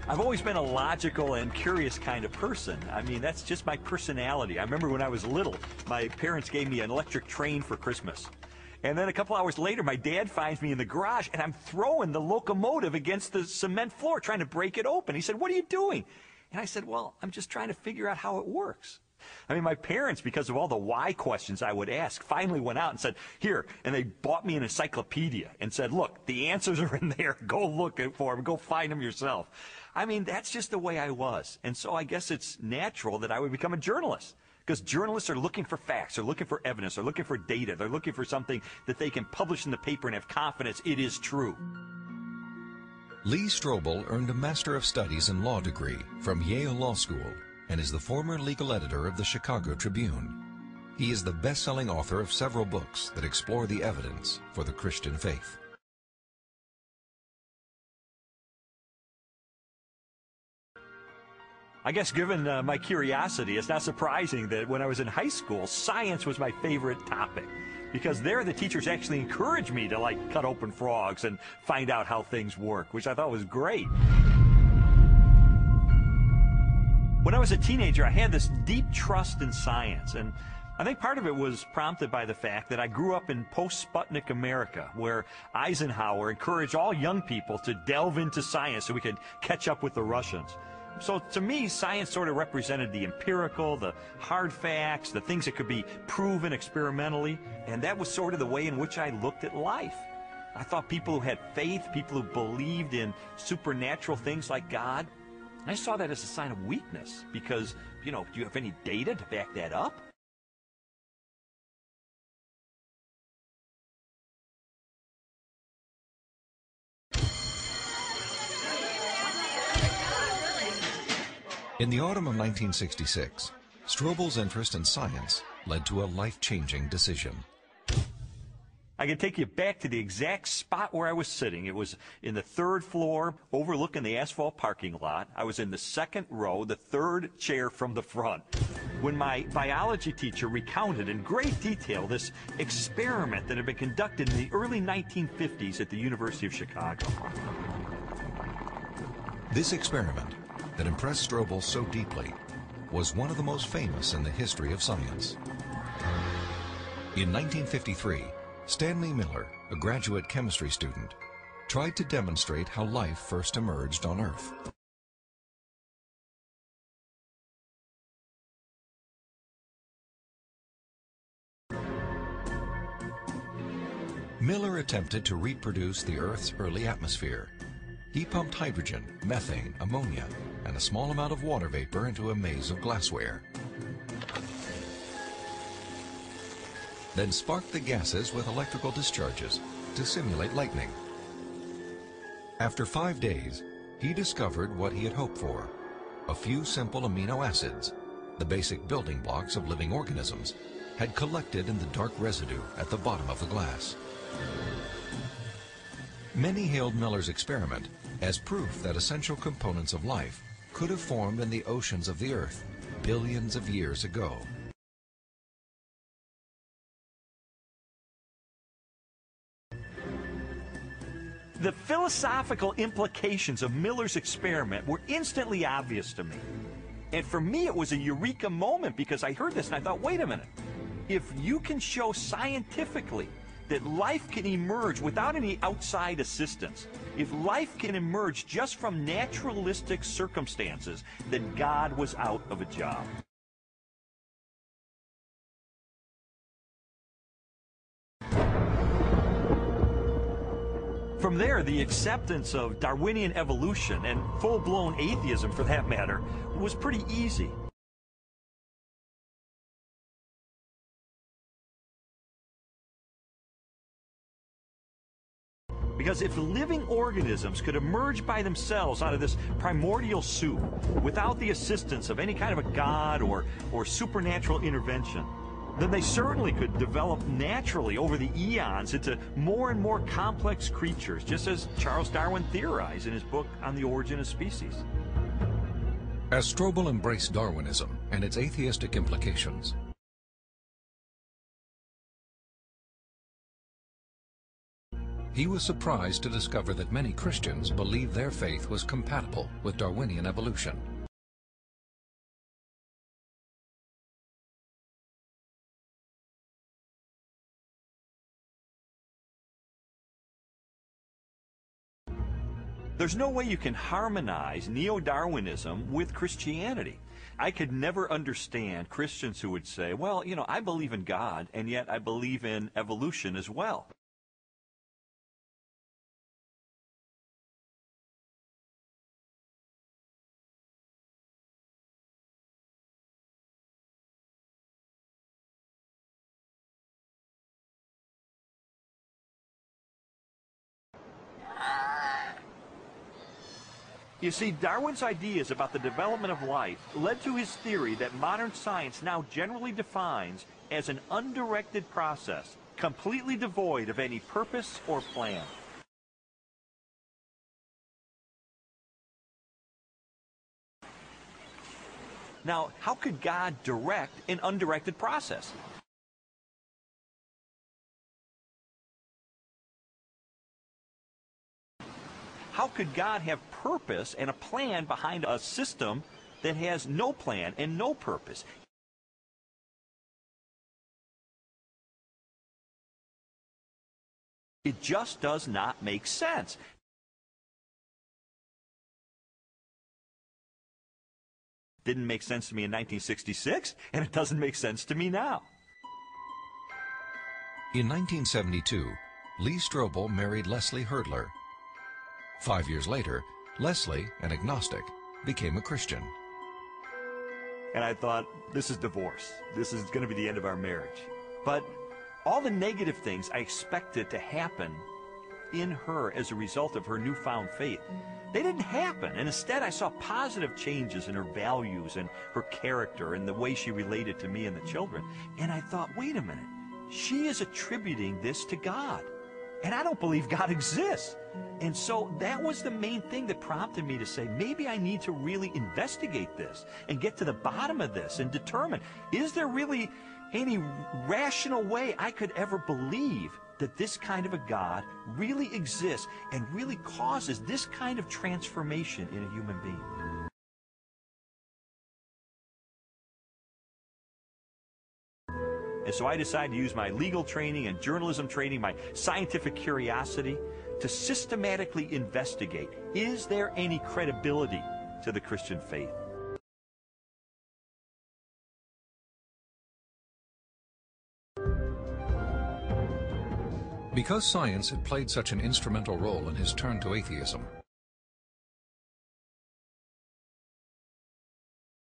I've always been a logical and curious kind of person. I mean, that's just my personality. I remember when I was little, my parents gave me an electric train for Christmas. And then a couple hours later, my dad finds me in the garage, and I'm throwing the locomotive against the cement floor, trying to break it open. He said, "What are you doing?" And I said, "Well, I'm just trying to figure out how it works." I mean, my parents, because of all the why questions I would ask, finally went out and said, "Here," and they bought me an encyclopedia and said, "Look, the answers are in there. Go look for them. Go find them yourself." I mean, that's just the way I was. And so I guess it's natural that I would become a journalist, because journalists are looking for facts, they're looking for evidence, they're looking for data, they're looking for something that they can publish in the paper and have confidence it is true. Lee Strobel earned a Master of Studies in Law degree from Yale Law School and is the former legal editor of the Chicago Tribune. He is the best-selling author of several books that explore the evidence for the Christian faith. I guess given my curiosity, it's not surprising that when I was in high school, science was my favorite topic, because there the teachers actually encouraged me to like cut open frogs and find out how things work, which I thought was great. When I was a teenager, I had this deep trust in science, and I think part of it was prompted by the fact that I grew up in post-Sputnik America, where Eisenhower encouraged all young people to delve into science so we could catch up with the Russians. So to me, science sort of represented the empirical, the hard facts, the things that could be proven experimentally, and that was sort of the way in which I looked at life. I thought people who had faith, people who believed in supernatural things like God, I saw that as a sign of weakness because, you know, do you have any data to back that up? In the autumn of 1966, Strobel's interest in science led to a life-changing decision. I can take you back to the exact spot where I was sitting. It was in the third floor, overlooking the asphalt parking lot. I was in the second row, the third chair from the front, when my biology teacher recounted in great detail this experiment that had been conducted in the early 1950s at the University of Chicago. This experiment that impressed Strobel so deeply was one of the most famous in the history of science. In 1953, Stanley Miller, a graduate chemistry student, tried to demonstrate how life first emerged on Earth. Miller attempted to reproduce the Earth's early atmosphere. He pumped hydrogen, methane, ammonia, and a small amount of water vapor into a maze of glassware. Then sparked the gases with electrical discharges to simulate lightning. After 5 days, he discovered what he had hoped for: a few simple amino acids, the basic building blocks of living organisms, had collected in the dark residue at the bottom of the glass. Many hailed Miller's experiment as proof that essential components of life could have formed in the oceans of the Earth billions of years ago. The philosophical implications of Miller's experiment were instantly obvious to me. And for me, it was a eureka moment, because I heard this and I thought, wait a minute. If you can show scientifically that life can emerge without any outside assistance, if life can emerge just from naturalistic circumstances, then God was out of a job. From there, the acceptance of Darwinian evolution, and full-blown atheism for that matter, was pretty easy. Because if living organisms could emerge by themselves out of this primordial soup without the assistance of any kind of a god or supernatural intervention, then they certainly could develop naturally over the eons into more and more complex creatures, just as Charles Darwin theorized in his book On the Origin of Species. As Strobel embraced Darwinism and its atheistic implications, He was surprised to discover that many Christians believed their faith was compatible with Darwinian evolution. There's no way you can harmonize neo-Darwinism with Christianity. I could never understand Christians who would say, well, you know, I believe in God, and yet I believe in evolution as well. You see, Darwin's ideas about the development of life led to his theory that modern science now generally defines as an undirected process, completely devoid of any purpose or plan. Now, how could God direct an undirected process? How could God have purpose and a plan behind a system that has no plan and no purpose? It just does not make sense. Didn't make sense to me in 1966, and it doesn't make sense to me now. In 1972, Lee Strobel married Leslie Hurdler. 5 years later, Leslie, an agnostic, became a Christian. And I thought, this is divorce. This is going to be the end of our marriage. But all the negative things I expected to happen in her as a result of her newfound faith, they didn't happen. And instead, I saw positive changes in her values and her character and the way she related to me and the children. And I thought, wait a minute. She is attributing this to God. And I don't believe God exists. And so that was the main thing that prompted me to say, maybe I need to really investigate this and get to the bottom of this and determine, is there really any rational way I could ever believe that this kind of a God really exists and really causes this kind of transformation in a human being? And so I decided to use my legal training and journalism training, my scientific curiosity, to systematically investigate, is there any credibility to the Christian faith? Because science had played such an instrumental role in his turn to atheism,